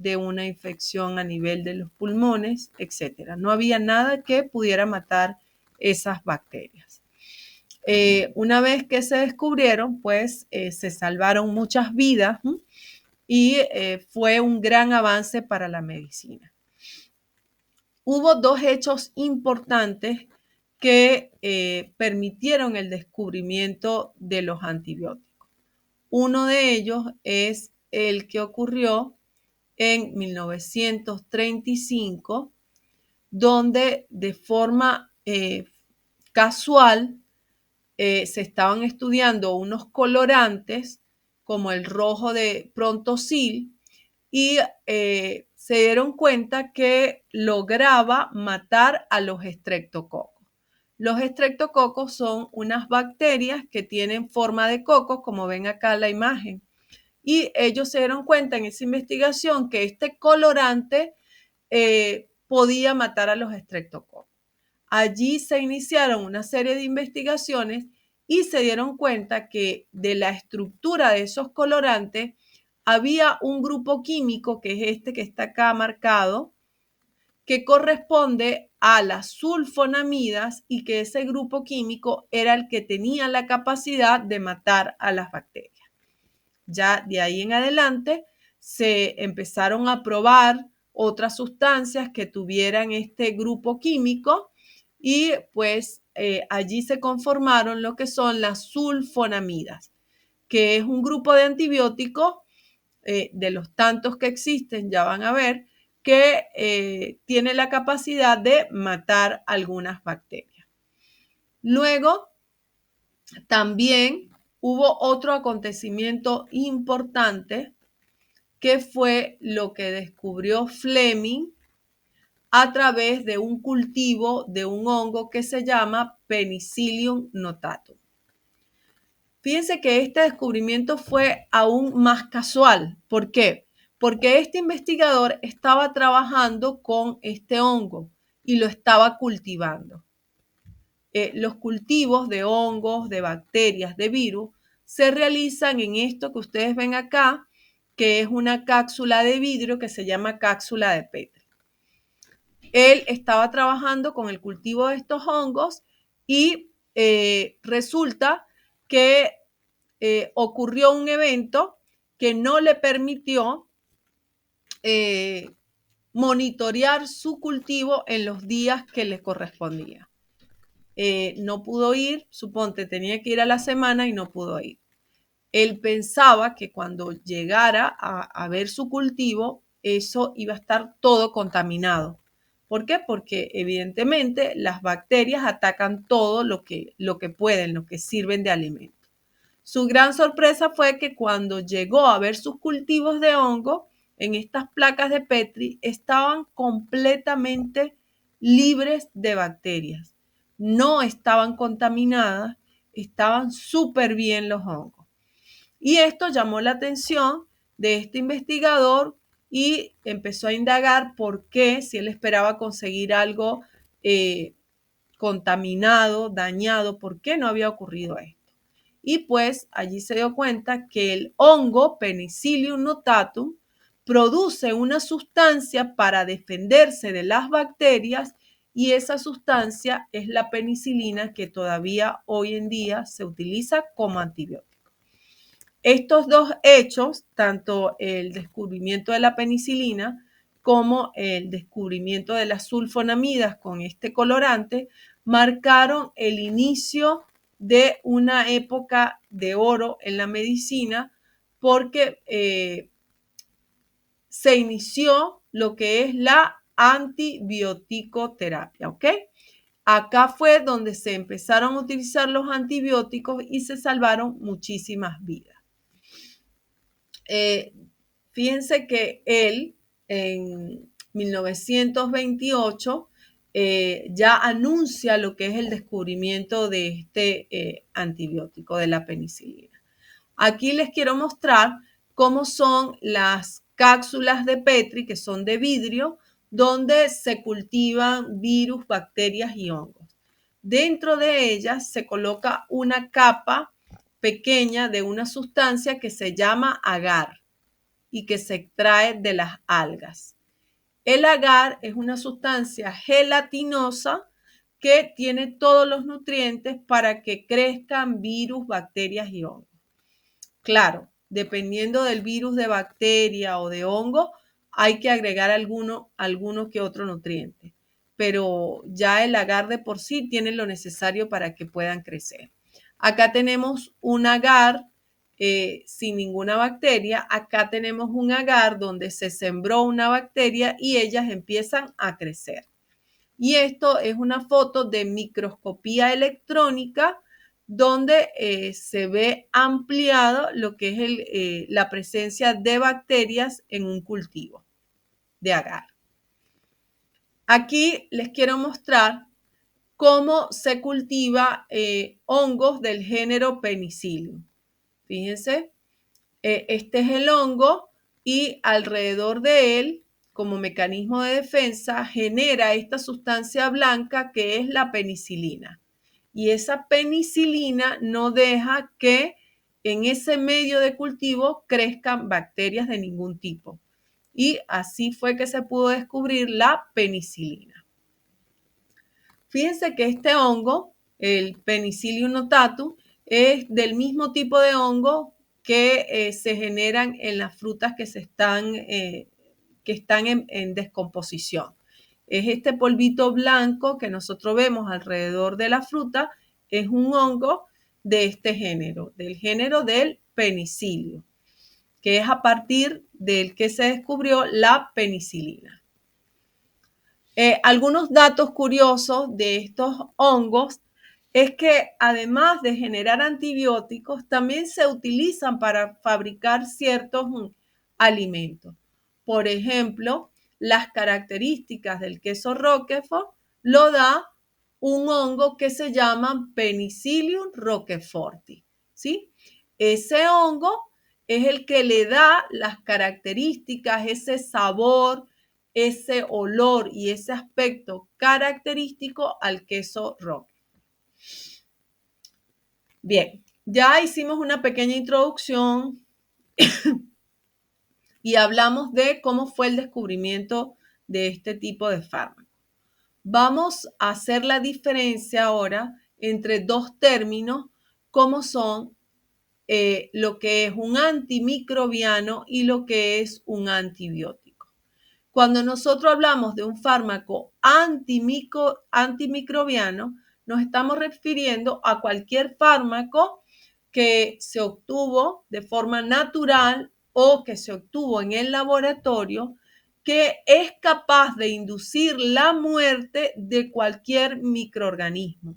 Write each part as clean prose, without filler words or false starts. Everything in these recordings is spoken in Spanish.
de una infección a nivel de los pulmones, etc. No había nada que pudiera matar esas bacterias. Una vez que se descubrieron, pues se salvaron muchas vidas y fue un gran avance para la medicina. Hubo dos hechos importantes que permitieron el descubrimiento de los antibióticos. Uno de ellos es el que ocurrió en 1935, donde de forma casual se estaban estudiando unos colorantes como el rojo de Prontosil y se dieron cuenta que lograba matar a los estreptococos. Los estreptococos son unas bacterias que tienen forma de cocos, como ven acá en la imagen. Y ellos se dieron cuenta en esa investigación que este colorante podía matar a los estreptococos. Allí se iniciaron una serie de investigaciones y se dieron cuenta que de la estructura de esos colorantes había un grupo químico, que es este que está acá marcado, que corresponde a las sulfonamidas y que ese grupo químico era el que tenía la capacidad de matar a las bacterias. Ya de ahí en adelante se empezaron a probar otras sustancias que tuvieran este grupo químico y pues allí se conformaron lo que son las sulfonamidas, que es un grupo de antibióticos de los tantos que existen, ya van a ver, que tiene la capacidad de matar algunas bacterias. Luego, también hubo otro acontecimiento importante que fue lo que descubrió Fleming a través de un cultivo de un hongo que se llama Penicillium notatum. Fíjense que este descubrimiento fue aún más casual. ¿Por qué? Porque este investigador estaba trabajando con este hongo y lo estaba cultivando. Los cultivos de hongos, de bacterias, de virus, se realizan en esto que ustedes ven acá, que es una cápsula de vidrio que se llama cápsula de Petri. Él estaba trabajando con el cultivo de estos hongos y resulta que ocurrió un evento que no le permitió monitorear su cultivo en los días que le correspondía. No pudo ir, suponte tenía que ir a la semana y no pudo ir. Él pensaba que cuando llegara a ver su cultivo, eso iba a estar todo contaminado. ¿Por qué? Porque evidentemente las bacterias atacan todo lo que pueden, lo que sirven de alimento. Su gran sorpresa fue que cuando llegó a ver sus cultivos de hongo, en estas placas de Petri, estaban completamente libres de bacterias. No estaban contaminadas, estaban súper bien los hongos. Y esto llamó la atención de este investigador y empezó a indagar por qué, si él esperaba conseguir algo contaminado, dañado, por qué no había ocurrido esto. Y pues allí se dio cuenta que el hongo Penicillium notatum produce una sustancia para defenderse de las bacterias y esa sustancia es la penicilina que todavía hoy en día se utiliza como antibiótico. Estos dos hechos, tanto el descubrimiento de la penicilina como el descubrimiento de las sulfonamidas con este colorante, marcaron el inicio de una época de oro en la medicina porque se inició lo que es la antibioticoterapia, ¿ok? Acá fue donde se empezaron a utilizar los antibióticos y se salvaron muchísimas vidas. Fíjense que él en 1928 ya anuncia lo que es el descubrimiento de este antibiótico, de la penicilina. Aquí les quiero mostrar cómo son las cápsulas de Petri, que son de vidrio, donde se cultivan virus, bacterias y hongos. Dentro de ellas se coloca una capa pequeña de una sustancia que se llama agar. y que se extrae de las algas. El agar es una sustancia gelatinosa que tiene todos los nutrientes para que crezcan virus, bacterias y hongos. Claro, dependiendo del virus, de bacteria o de hongo, hay que agregar alguno que otro nutriente, pero ya el agar de por sí tiene lo necesario para que puedan crecer. Acá tenemos un agar sin ninguna bacteria. Acá tenemos un agar donde se sembró una bacteria y ellas empiezan a crecer. Y esto es una foto de microscopía electrónica donde se ve ampliado lo que es la presencia de bacterias en un cultivo de agar. Aquí les quiero mostrar cómo se cultiva hongos del género Penicillium. Fíjense, este es el hongo y alrededor de él, como mecanismo de defensa, genera esta sustancia blanca que es la penicilina. Y esa penicilina no deja que en ese medio de cultivo crezcan bacterias de ningún tipo. Y así fue que se pudo descubrir la penicilina. Fíjense que este hongo, el Penicillium notatum, es del mismo tipo de hongo que se generan en las frutas que están en descomposición. Es este polvito blanco que nosotros vemos alrededor de la fruta, es un hongo de este género, del género del penicilio, que es a partir del que se descubrió la penicilina. Algunos datos curiosos de estos hongos es que además de generar antibióticos, también se utilizan para fabricar ciertos alimentos. Por ejemplo, las características del queso Roquefort lo da un hongo que se llama Penicillium roqueforti, ¿sí? Ese hongo es el que le da las características, ese sabor, ese olor y ese aspecto característico al queso Roquefort. Bien, ya hicimos una pequeña introducción y hablamos de cómo fue el descubrimiento de este tipo de fármaco. Vamos a hacer la diferencia ahora entre dos términos, como son lo que es un antimicrobiano y lo que es un antibiótico. Cuando nosotros hablamos de un fármaco antimicrobiano, nos estamos refiriendo a cualquier fármaco que se obtuvo de forma natural o que se obtuvo en el laboratorio, que es capaz de inducir la muerte de cualquier microorganismo,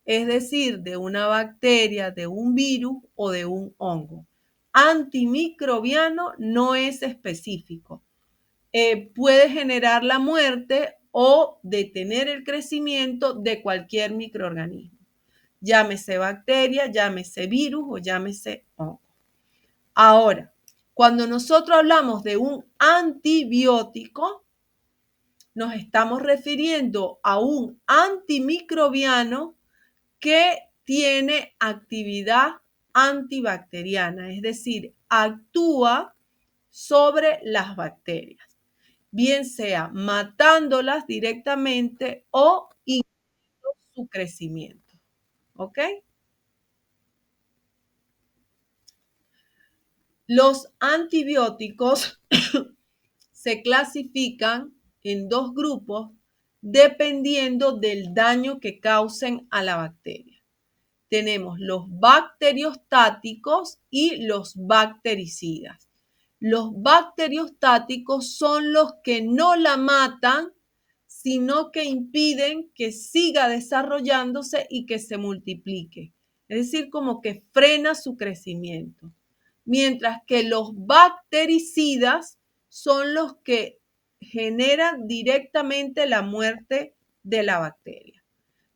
es decir, de una bacteria, de un virus o de un hongo. Antimicrobiano no es específico. Puede generar la muerte o detener el crecimiento de cualquier microorganismo. Llámese bacteria, llámese virus o llámese hongo. Ahora, cuando nosotros hablamos de un antibiótico, nos estamos refiriendo a un antimicrobiano que tiene actividad antibacteriana, es decir, actúa sobre las bacterias, bien sea matándolas directamente o inhibiendo su crecimiento. ¿Ok? Los antibióticos se clasifican en dos grupos dependiendo del daño que causen a la bacteria. Tenemos los bacteriostáticos y los bactericidas. Los bacteriostáticos son los que no la matan, sino que impiden que siga desarrollándose y que se multiplique. Es decir, como que frena su crecimiento. Mientras que los bactericidas son los que generan directamente la muerte de la bacteria.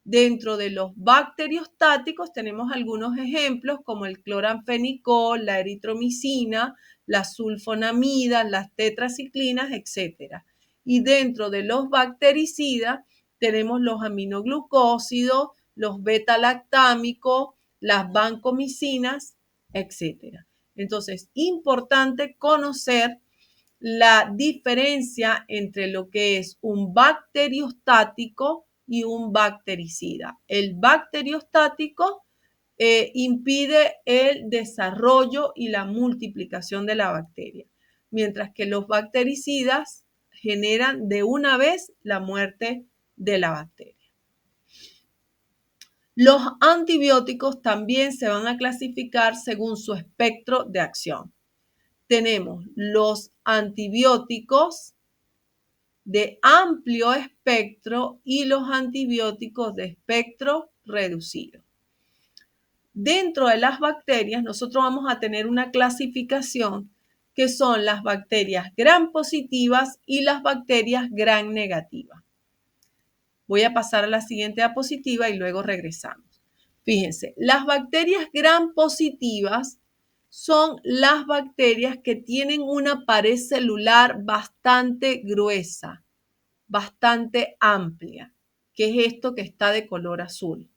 Dentro de los bacteriostáticos tenemos algunos ejemplos como el cloranfenicol, la eritromicina, las sulfonamidas, las tetraciclinas, etc. Y dentro de los bactericidas tenemos los aminoglucósidos, los beta-lactámicos, las vancomicinas, etc. Entonces, importante conocer la diferencia entre lo que es un bacteriostático y un bactericida. El bacteriostático impide el desarrollo y la multiplicación de la bacteria, mientras que los bactericidas generan de una vez la muerte de la bacteria. Los antibióticos también se van a clasificar según su espectro de acción. Tenemos los antibióticos de amplio espectro y los antibióticos de espectro reducido. Dentro de las bacterias, nosotros vamos a tener una clasificación que son las bacterias gram positivas y las bacterias gram negativas. Voy a pasar a la siguiente diapositiva y luego regresamos. Fíjense, las bacterias gram positivas son las bacterias que tienen una pared celular bastante gruesa, bastante amplia, que es esto que está de color azul.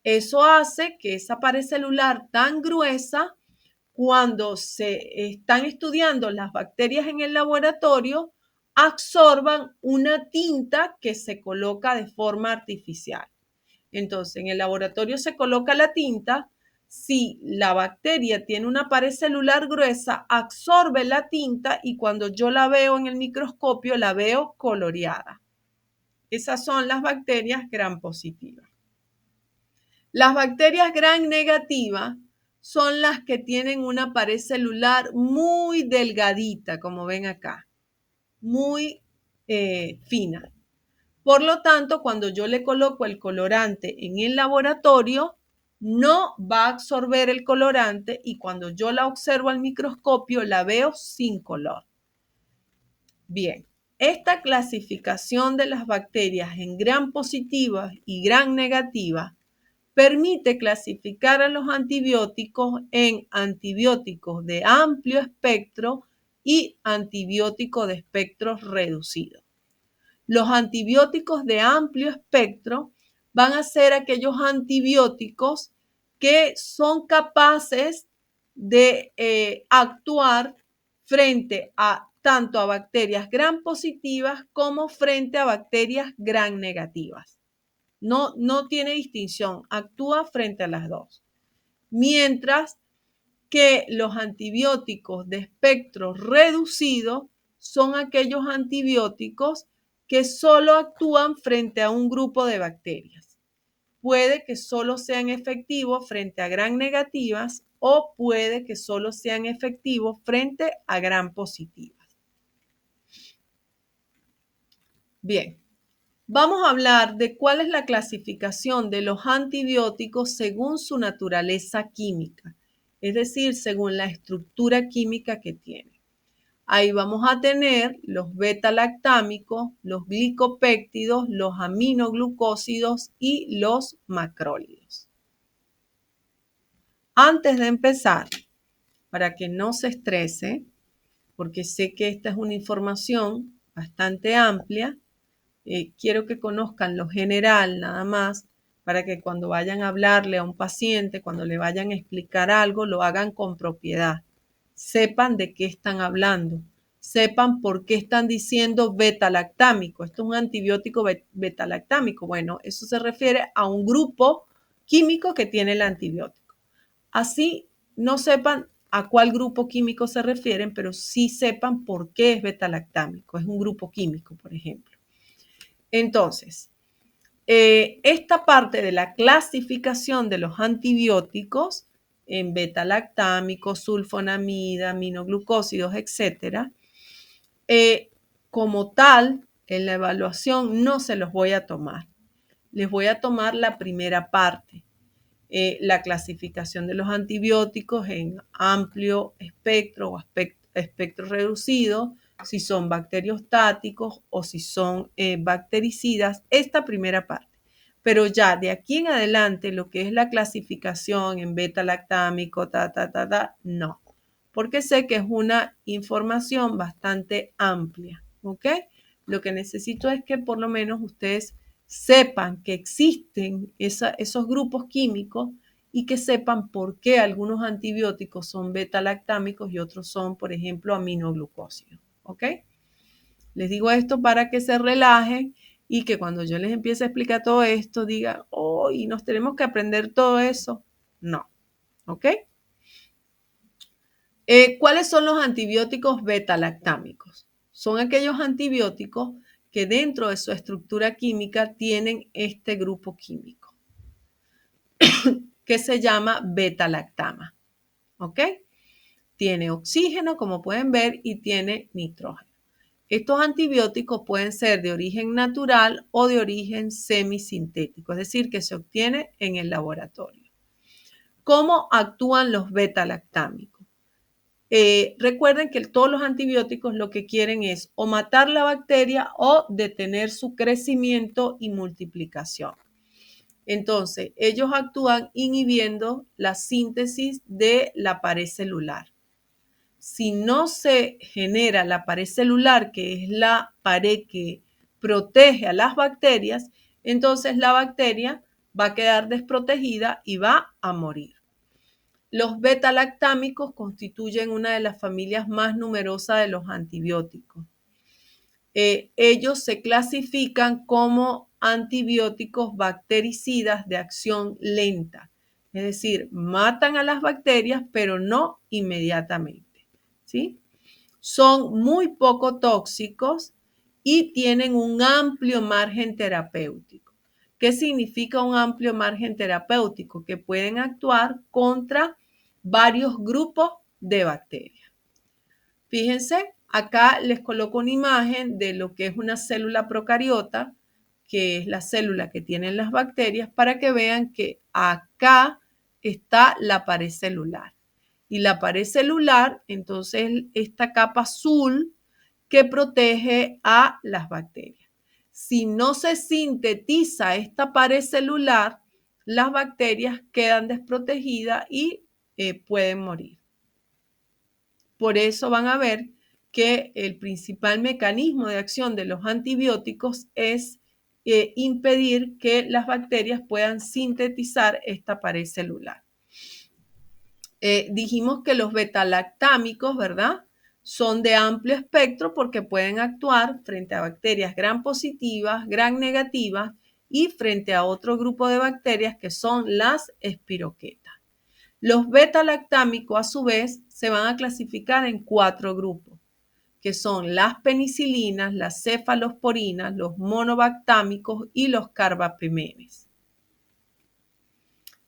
Eso hace que esa pared celular tan gruesa, cuando se están estudiando las bacterias en el laboratorio, absorban una tinta que se coloca de forma artificial. Entonces, en el laboratorio se coloca la tinta. Si la bacteria tiene una pared celular gruesa, absorbe la tinta y cuando yo la veo en el microscopio, la veo coloreada. Esas son las bacterias gram positivas. Las bacterias gram negativas son las que tienen una pared celular muy delgadita, como ven acá, muy fina. Por lo tanto, cuando yo le coloco el colorante en el laboratorio, no va a absorber el colorante y cuando yo la observo al microscopio, la veo sin color. Bien, esta clasificación de las bacterias en gram positivas y gram negativas permite clasificar a los antibióticos en antibióticos de amplio espectro y antibióticos de espectro reducido. Los antibióticos de amplio espectro van a ser aquellos antibióticos que son capaces de actuar frente a tanto a bacterias gram positivas como frente a bacterias gram negativas. No tiene distinción, actúa frente a las dos. Mientras que los antibióticos de espectro reducido son aquellos antibióticos que solo actúan frente a un grupo de bacterias. Puede que solo sean efectivos frente a gram negativas o puede que solo sean efectivos frente a gram positivas. Bien. Vamos a hablar de cuál es la clasificación de los antibióticos según su naturaleza química, es decir, según la estructura química que tiene. Ahí vamos a tener los beta-lactámicos, los glicopéptidos, los aminoglucósidos y los macrólidos. Antes de empezar, para que no se estrese, porque sé que esta es una información bastante amplia, quiero que conozcan lo general nada más para que cuando vayan a hablarle a un paciente, cuando le vayan a explicar algo, lo hagan con propiedad. Sepan de qué están hablando. Sepan por qué están diciendo beta-lactámico. Esto es un antibiótico beta-lactámico. Bueno, eso se refiere a un grupo químico que tiene el antibiótico. Así no sepan a cuál grupo químico se refieren, pero sí sepan por qué es beta-lactámico. Es un grupo químico, por ejemplo. Entonces, esta parte de la clasificación de los antibióticos en beta-lactámicos, sulfonamida, aminoglucósidos, etcétera, como tal, en la evaluación no se los voy a tomar. Les voy a tomar la primera parte, la clasificación de los antibióticos en amplio espectro o espectro reducido, si son bacteriostáticos o si son bactericidas, esta primera parte. Pero ya de aquí en adelante, lo que es la clasificación en beta-lactámico, no. Porque sé que es una información bastante amplia, ¿ok? Lo que necesito es que por lo menos ustedes sepan que existen esos grupos químicos y que sepan por qué algunos antibióticos son beta-lactámicos y otros son, por ejemplo, aminoglucósidos. ¿Ok? Les digo esto para que se relajen y que cuando yo les empiece a explicar todo esto, digan, oh, y nos tenemos que aprender todo eso. No. ¿Ok? ¿Cuáles son los antibióticos beta-lactámicos? Son aquellos antibióticos que dentro de su estructura química tienen este grupo químico que se llama beta-lactama. ¿Ok? Tiene oxígeno, como pueden ver, y tiene nitrógeno. Estos antibióticos pueden ser de origen natural o de origen semisintético, es decir, que se obtiene en el laboratorio. ¿Cómo actúan los beta-lactámicos? Recuerden que todos los antibióticos lo que quieren es o matar la bacteria o detener su crecimiento y multiplicación. Entonces, ellos actúan inhibiendo la síntesis de la pared celular. Si no se genera la pared celular, que es la pared que protege a las bacterias, entonces la bacteria va a quedar desprotegida y va a morir. Los beta-lactámicos constituyen una de las familias más numerosas de los antibióticos. Ellos se clasifican como antibióticos bactericidas de acción lenta, es decir, matan a las bacterias, pero no inmediatamente, ¿sí? Son muy poco tóxicos y tienen un amplio margen terapéutico. ¿Qué significa un amplio margen terapéutico? Que pueden actuar contra varios grupos de bacterias. Fíjense, acá les coloco una imagen de lo que es una célula procariota, que es la célula que tienen las bacterias, para que vean que acá está la pared celular. Y la pared celular, entonces, esta capa azul que protege a las bacterias. Si no se sintetiza esta pared celular, las bacterias quedan desprotegidas y pueden morir. Por eso van a ver que el principal mecanismo de acción de los antibióticos es impedir que las bacterias puedan sintetizar esta pared celular. Dijimos que los betalactámicos, ¿verdad? Son de amplio espectro porque pueden actuar frente a bacterias gram positivas, gram negativas y frente a otro grupo de bacterias que son las espiroquetas. Los beta-lactámicos, a su vez, se van a clasificar en 4 grupos, que son las penicilinas, las cefalosporinas, los monobactámicos y los carbapenemes.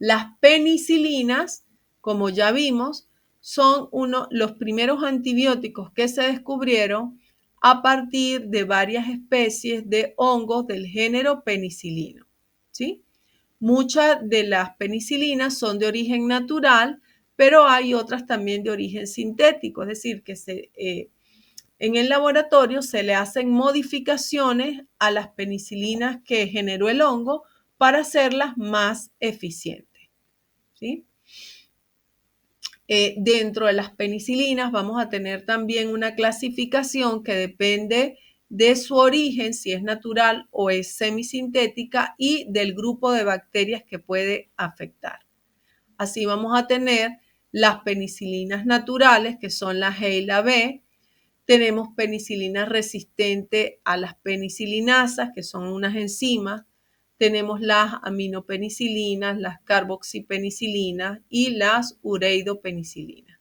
Las penicilinas, como ya vimos, son los primeros antibióticos que se descubrieron a partir de varias especies de hongos del género penicilino, ¿sí? Muchas de las penicilinas son de origen natural, pero hay otras también de origen sintético, es decir, que en el laboratorio se le hacen modificaciones a las penicilinas que generó el hongo para hacerlas más eficientes, ¿sí? Dentro de las penicilinas vamos a tener también una clasificación que depende de su origen, si es natural o es semisintética, y del grupo de bacterias que puede afectar. Así vamos a tener las penicilinas naturales, que son la G y la B. Tenemos penicilinas resistentes a las penicilinasas, que son unas enzimas. Tenemos las aminopenicilinas, las carboxipenicilinas y las ureidopenicilinas.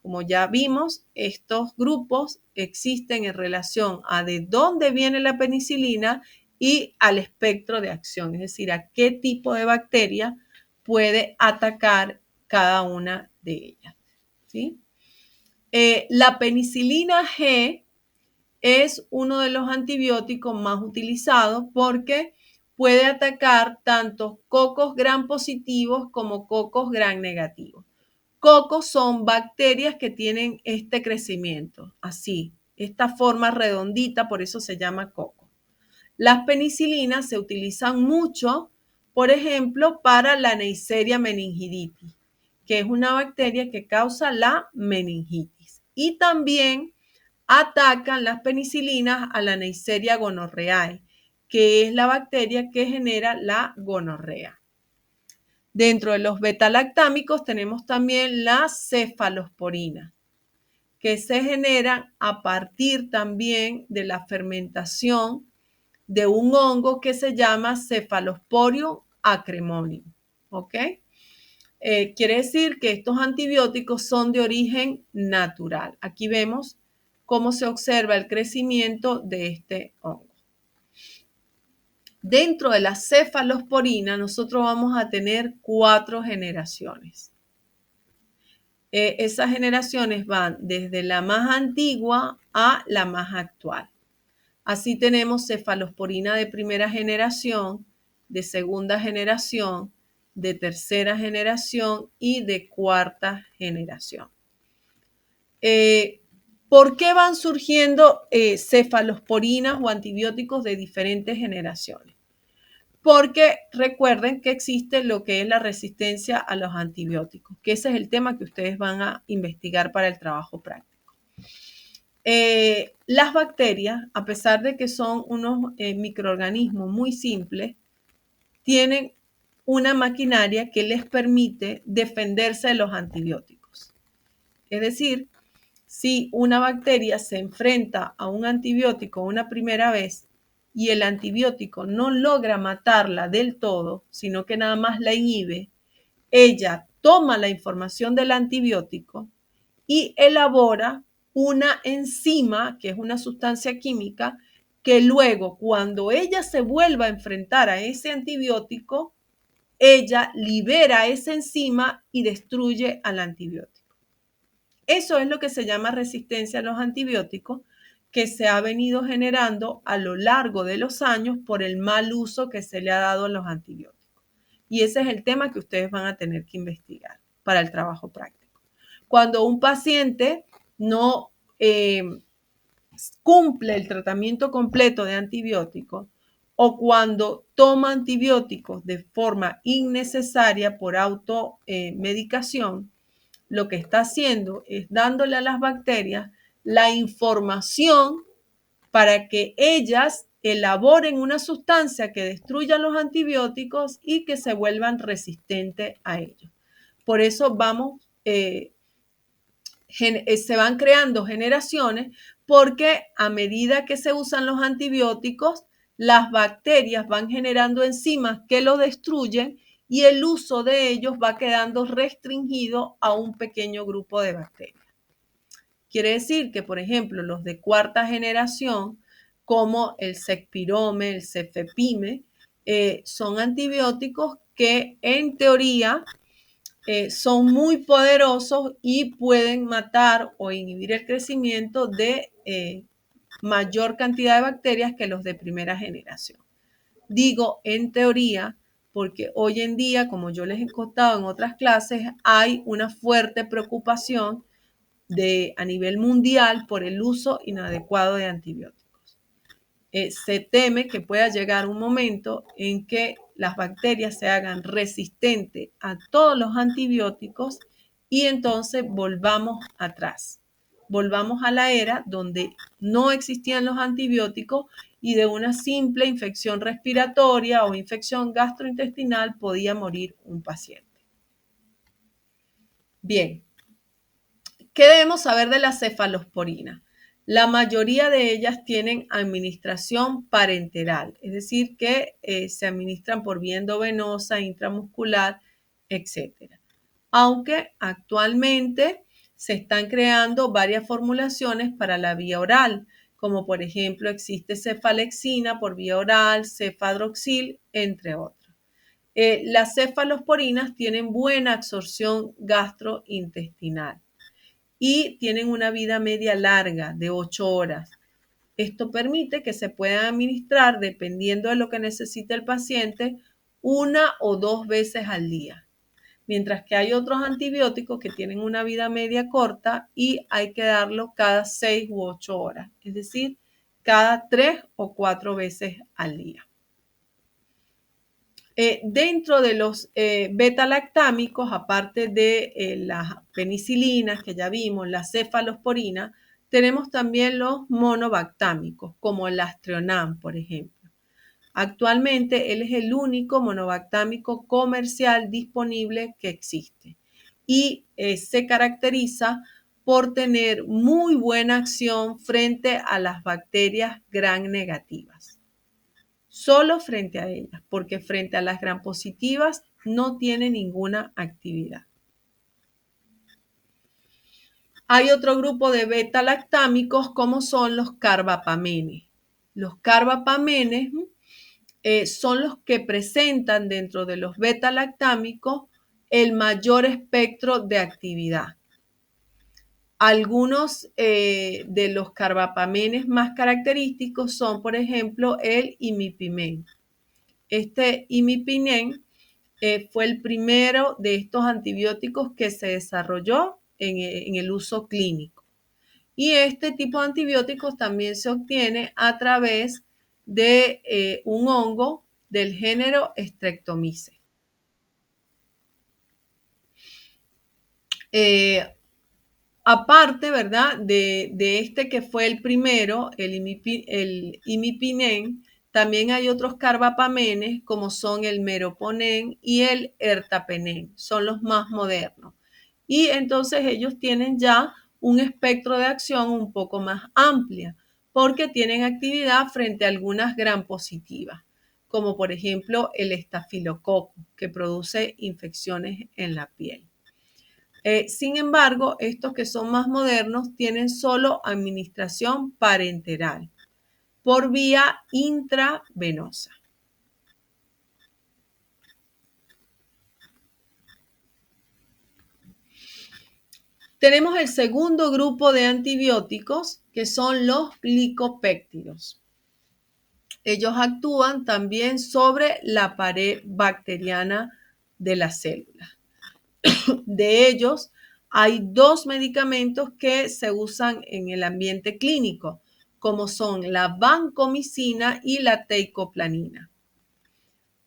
Como ya vimos, estos grupos existen en relación a de dónde viene la penicilina y al espectro de acción, es decir, a qué tipo de bacteria puede atacar cada una de ellas, ¿sí? La penicilina G es uno de los antibióticos más utilizados porque puede atacar tanto cocos gram positivos como cocos gram negativos. Cocos son bacterias que tienen este crecimiento, así, esta forma redondita, por eso se llama coco. Las penicilinas se utilizan mucho, por ejemplo, para la Neisseria meningitis, que es una bacteria que causa la meningitis. Y también atacan las penicilinas a la Neisseria gonorrhoeae, que es la bacteria que genera la gonorrea. Dentro de los betalactámicos tenemos también la cefalosporina, que se genera a partir también de la fermentación de un hongo que se llama Cephalosporium acremonium. ¿Ok? Quiere decir que estos antibióticos son de origen natural. Aquí vemos cómo se observa el crecimiento de este hongo. Dentro de la cefalosporina nosotros vamos a tener 4 generaciones. Esas generaciones van desde la más antigua a la más actual. Así tenemos cefalosporina de primera generación, de segunda generación, de tercera generación y de cuarta generación. ¿Por qué van surgiendo cefalosporinas o antibióticos de diferentes generaciones? Porque recuerden que existe lo que es la resistencia a los antibióticos, que ese es el tema que ustedes van a investigar para el trabajo práctico. Las bacterias, a pesar de que son unos microorganismos muy simples, tienen una maquinaria que les permite defenderse de los antibióticos. Es decir, si una bacteria se enfrenta a un antibiótico una primera vez y el antibiótico no logra matarla del todo, sino que nada más la inhibe, ella toma la información del antibiótico y elabora una enzima, que es una sustancia química, que luego, cuando ella se vuelva a enfrentar a ese antibiótico, ella libera esa enzima y destruye al antibiótico. Eso es lo que se llama resistencia a los antibióticos, que se ha venido generando a lo largo de los años por el mal uso que se le ha dado a los antibióticos. Y ese es el tema que ustedes van a tener que investigar para el trabajo práctico. Cuando un paciente no cumple el tratamiento completo de antibióticos o cuando toma antibióticos de forma innecesaria por automedicación, lo que está haciendo es dándole a las bacterias la información para que ellas elaboren una sustancia que destruya los antibióticos y que se vuelvan resistentes a ellos. Por eso se van creando generaciones porque a medida que se usan los antibióticos, las bacterias van generando enzimas que lo destruyen y el uso de ellos va quedando restringido a un pequeño grupo de bacterias. Quiere decir que, por ejemplo, los de cuarta generación, como el Cefpirome, el Cefepime, son antibióticos que en teoría son muy poderosos y pueden matar o inhibir el crecimiento de mayor cantidad de bacterias que los de primera generación. Digo en teoría porque hoy en día, como yo les he contado en otras clases, hay una fuerte preocupación a nivel mundial por el uso inadecuado de antibióticos. Se teme que pueda llegar un momento en que las bacterias se hagan resistentes a todos los antibióticos y entonces volvamos atrás. Volvamos a la era donde no existían los antibióticos y de una simple infección respiratoria o infección gastrointestinal podía morir un paciente. Bien, ¿qué debemos saber de la cefalosporina? La mayoría de ellas tienen administración parenteral, es decir, que se administran por vía endovenosa, intramuscular, etc. Aunque actualmente se están creando varias formulaciones para la vía oral, como por ejemplo existe cefalexina por vía oral, cefadroxil, entre otros. Las cefalosporinas tienen buena absorción gastrointestinal y tienen una vida media larga de 8 horas. Esto permite que se puedan administrar, dependiendo de lo que necesite el paciente, 1 o 2 veces al día. Mientras que hay otros antibióticos que tienen una vida media corta y hay que darlo cada 6 u 8 horas, es decir, cada 3 o 4 veces al día. Dentro de los beta-lactámicos, aparte de las penicilinas que ya vimos, la cefalosporina, tenemos también los monobactámicos, como el Astrionam, por ejemplo. Actualmente él es el único monobactámico comercial disponible que existe y se caracteriza por tener muy buena acción frente a las bacterias gram negativas. Solo frente a ellas, porque frente a las gram positivas no tiene ninguna actividad. Hay otro grupo de beta-lactámicos como son los carbapamenes. Los carbapamenes son los que presentan dentro de los beta-lactámicos el mayor espectro de actividad. Algunos de los carbapamenes más característicos son, por ejemplo, el imipimen. Este imipimen fue el primero de estos antibióticos que se desarrolló en el uso clínico. Y este tipo de antibióticos también se obtiene a través de un hongo del género Streptomyces. Aparte, ¿verdad? De este que fue el primero, el imipinen, también hay otros carbapamenes como son el meroponen y el ertapenem, son los más modernos. Y entonces ellos tienen ya un espectro de acción un poco más amplia porque tienen actividad frente a algunas gram positivas, como por ejemplo el estafilococo, que produce infecciones en la piel. Sin embargo, estos que son más modernos tienen solo administración parenteral por vía intravenosa. Tenemos el segundo grupo de antibióticos que son los glicopéptidos. Ellos actúan también sobre la pared bacteriana de la célula. De ellos, hay dos medicamentos que se usan en el ambiente clínico, como son la vancomicina y la teicoplanin.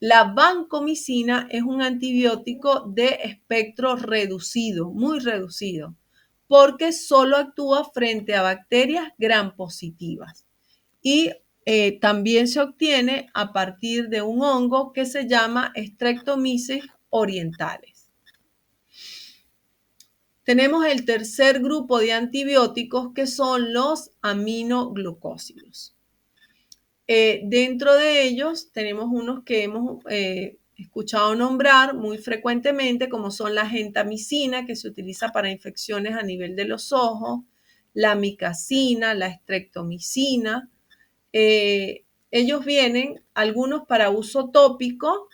La vancomicina es un antibiótico de espectro reducido, muy reducido, porque solo actúa frente a bacterias gram positivas y también se obtiene a partir de un hongo que se llama Streptomyces orientalis. Tenemos el tercer grupo de antibióticos que son los aminoglucósidos. Dentro de ellos tenemos unos que hemos escuchado nombrar muy frecuentemente, como son la gentamicina, que se utiliza para infecciones a nivel de los ojos, la micacina, la streptomicina. Ellos vienen algunos para uso tópico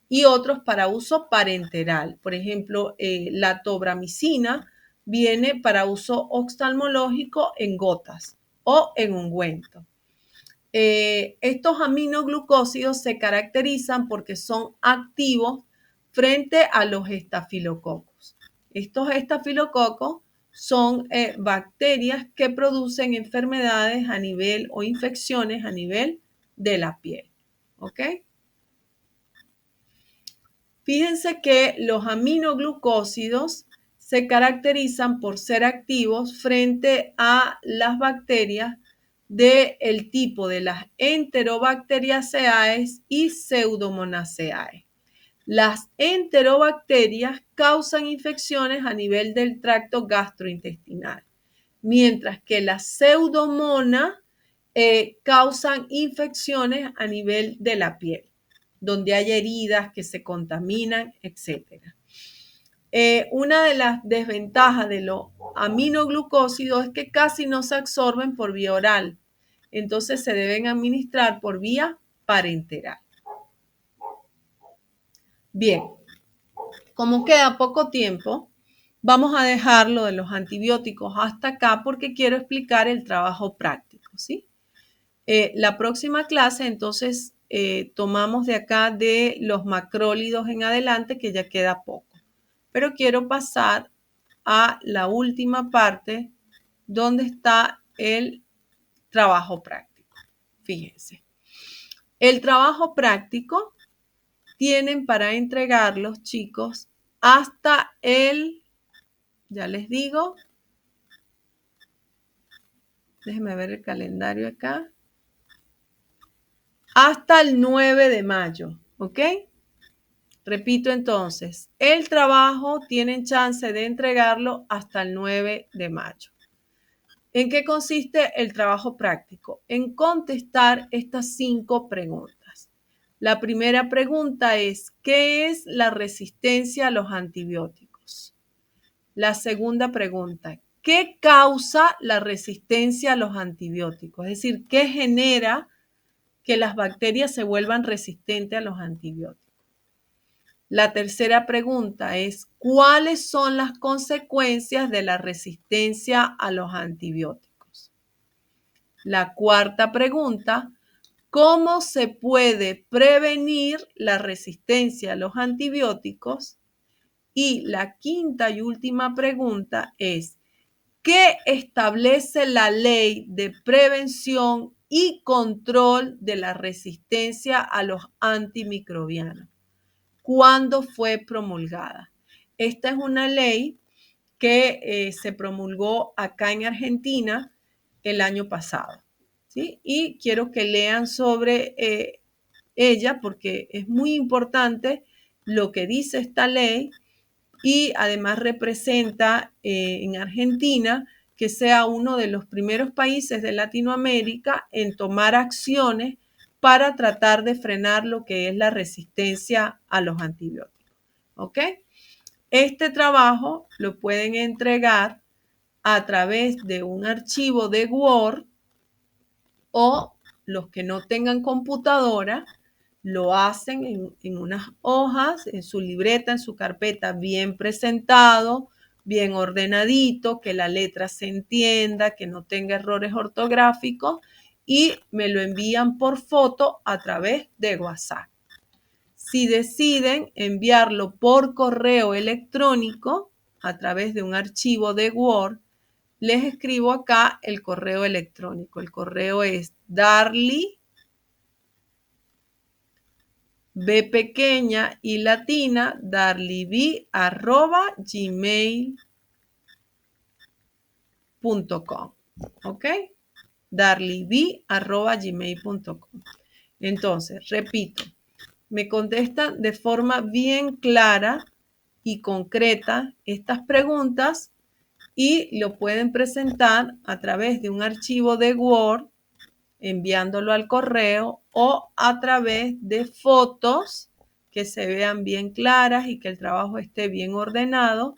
y otros para uso parenteral. Por ejemplo, la tobramicina viene para uso oftalmológico en gotas o en ungüento. Estos aminoglucósidos se caracterizan porque son activos frente a los estafilococos. Estos estafilococos son bacterias que producen enfermedades a nivel o infecciones a nivel de la piel. ¿Ok? Fíjense que los aminoglucósidos se caracterizan por ser activos frente a las bacterias del tipo de las Enterobacteriaceae y Pseudomonaceae. Las enterobacterias causan infecciones a nivel del tracto gastrointestinal, mientras que las pseudomonas causan infecciones a nivel de la piel, donde hay heridas que se contaminan, etc. Una de las desventajas de los aminoglucósidos es que casi no se absorben por vía oral, entonces se deben administrar por vía parenteral. Bien, como queda poco tiempo, vamos a dejar lo de los antibióticos hasta acá porque quiero explicar el trabajo práctico, ¿sí? La próxima clase, entonces, tomamos de acá de los macrólidos en adelante, que ya queda poco. Pero quiero pasar a la última parte donde está el trabajo práctico. Fíjense. El trabajo práctico tienen para entregarlos, chicos, hasta ya les digo, déjenme ver el calendario acá. hasta el 9 de mayo, ¿ok? Repito entonces, el trabajo tienen chance de entregarlo hasta el 9 de mayo. ¿En qué consiste el trabajo práctico? En contestar estas 5 preguntas. La primera pregunta es, ¿qué es la resistencia a los antibióticos? La segunda pregunta, ¿qué causa la resistencia a los antibióticos? Es decir, ¿qué genera que las bacterias se vuelvan resistentes a los antibióticos? La tercera pregunta es, ¿cuáles son las consecuencias de la resistencia a los antibióticos? La cuarta pregunta, ¿cómo se puede prevenir la resistencia a los antibióticos? Y la quinta y última pregunta es, ¿qué establece la ley de prevención y control de la resistencia a los antimicrobianos? ¿Cuándo fue promulgada? Esta es una ley que se promulgó acá en Argentina el año pasado, ¿sí? Y quiero que lean sobre ella porque es muy importante lo que dice esta ley y además representa en Argentina que sea uno de los primeros países de Latinoamérica en tomar acciones para tratar de frenar lo que es la resistencia a los antibióticos. ¿Ok? Este trabajo lo pueden entregar a través de un archivo de Word o los que no tengan computadora lo hacen en unas hojas, en su libreta, en su carpeta, bien presentado, bien ordenadito, que la letra se entienda, que no tenga errores ortográficos y me lo envían por foto a través de WhatsApp. Si deciden enviarlo por correo electrónico a través de un archivo de Word, les escribo acá el correo electrónico. El correo es darly, B pequeña y latina, darlyb@gmail.com. ¿Ok? darlyb@gmail.com. Entonces, repito, me contestan de forma bien clara y concreta estas preguntas y lo pueden presentar a través de un archivo de Word, enviándolo al correo o a través de fotos que se vean bien claras y que el trabajo esté bien ordenado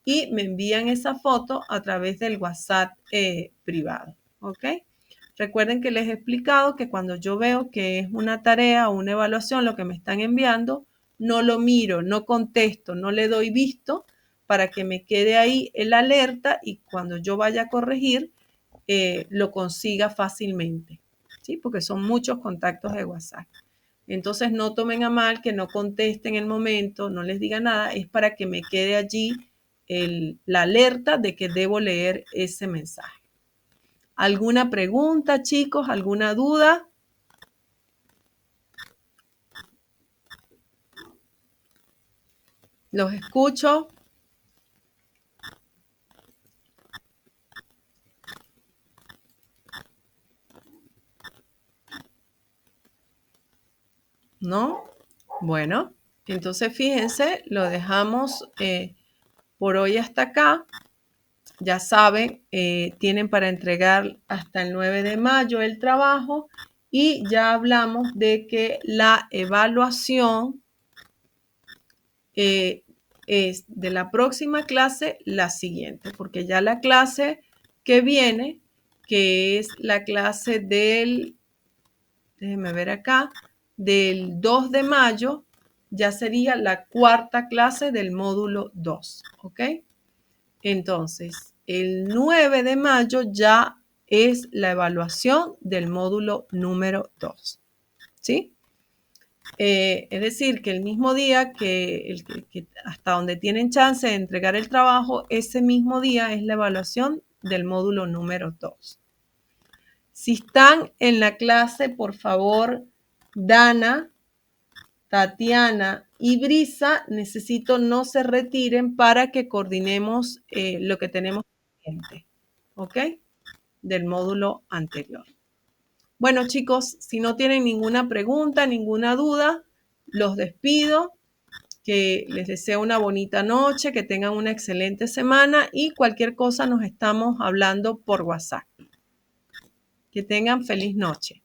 y me envían esa foto a través del WhatsApp privado. ¿Ok? Recuerden que les he explicado que cuando yo veo que es una tarea o una evaluación lo que me están enviando, no lo miro, no contesto, no le doy visto para que me quede ahí el alerta y cuando yo vaya a corregir, lo consiga fácilmente, ¿sí? Porque son muchos contactos de WhatsApp. Entonces no tomen a mal que no conteste en el momento, no les diga nada, es para que me quede allí la alerta de que debo leer ese mensaje. ¿Alguna pregunta, chicos? ¿Alguna duda? Los escucho. ¿No? Bueno, entonces fíjense, lo dejamos por hoy hasta acá. Ya saben, tienen para entregar hasta el 9 de mayo el trabajo y ya hablamos de que la evaluación es de la próxima clase la siguiente, porque ya la clase que viene, que es la clase del, déjenme ver acá, del 2 de mayo, ya sería la cuarta clase del módulo 2, ¿ok? Entonces, el 9 de mayo ya es la evaluación del módulo número 2, ¿sí? Es decir, que el mismo día que hasta donde tienen chance de entregar el trabajo, ese mismo día es la evaluación del módulo número 2. Si están en la clase, por favor, Dana, Tatiana y Brisa, necesito no se retiren para que coordinemos lo que tenemos pendiente, ¿ok? Del módulo anterior. Bueno, chicos, si no tienen ninguna pregunta, ninguna duda, los despido. Que les deseo una bonita noche, que tengan una excelente semana y cualquier cosa nos estamos hablando por WhatsApp. Que tengan feliz noche.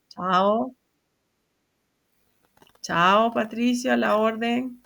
Chao. Chao, Patricia, a la orden.